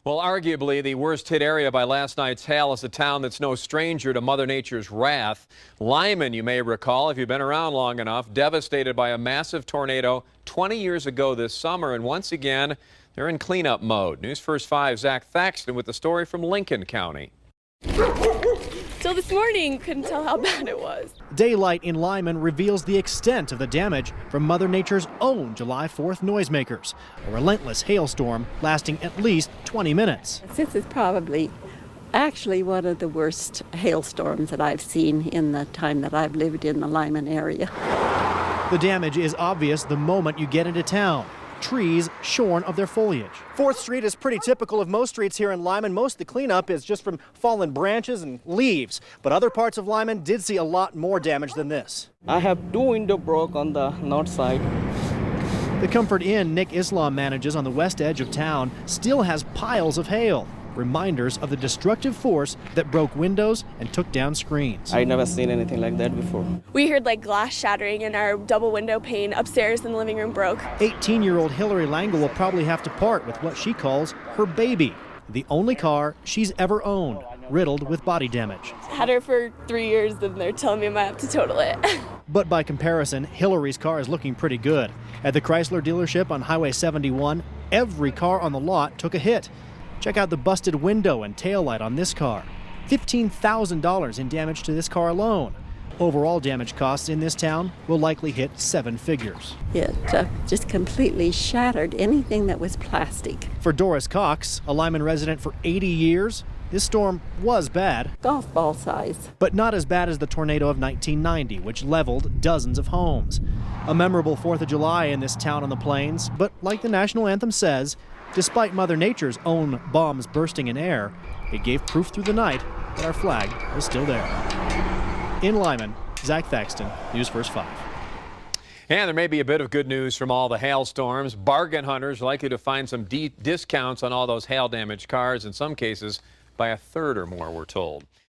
Well, arguably the worst hit area by last night's hail is a town that's no stranger to Mother Nature's wrath. Limon, you may recall if you've been around long enough, devastated by a massive tornado 20 years ago this summer, and once again, they're in cleanup mode. News First 5 Zach Thaxton with the story from Lincoln County. Till this morning, couldn't tell how bad it was. Daylight in Limon reveals the extent of the damage from Mother Nature's own July 4th noisemakers. A relentless hailstorm lasting at least 20 minutes. This is probably actually one of the worst hailstorms that I've seen in the time that I've lived in the Limon area. The damage is obvious the moment you get into town. Trees shorn of their foliage. 4th Street is pretty typical of most streets here in Limon. Most of the cleanup is just from fallen branches and leaves. But other parts of Limon did see a lot more damage than this. I have 2 windows broke on the north side. The Comfort Inn Nick Islam manages on the west edge of town still has piles of hail. Reminders of the destructive force that broke windows and took down screens. I never seen anything like that before. We heard like glass shattering and our double window pane upstairs in the living room broke. 18-year-old Hillary Langle will probably have to part with what she calls her baby, the only car she's ever owned, riddled with body damage. Had her for 3 years and they're telling me I might have to total it. But by comparison, Hillary's car is looking pretty good. At the Chrysler dealership on Highway 71, every car on the lot took a hit. Check out the busted window and taillight on this car. $15,000 in damage to this car alone. Overall damage costs in this town will likely hit 7 figures. It just completely shattered anything that was plastic. For Doris Cox, a Limon resident for 80 years, this storm was bad. Golf ball size. But not as bad as the tornado of 1990, which leveled dozens of homes. A memorable 4th of July in this town on the plains, but like the national anthem says, despite Mother Nature's own bombs bursting in air, it gave proof through the night that our flag was still there. In Limon, Zach Thaxton, News First 5. And there may be a bit of good news from all the hailstorms. Bargain hunters likely to find some discounts on all those hail-damaged cars, in some cases by a third or more, we're told.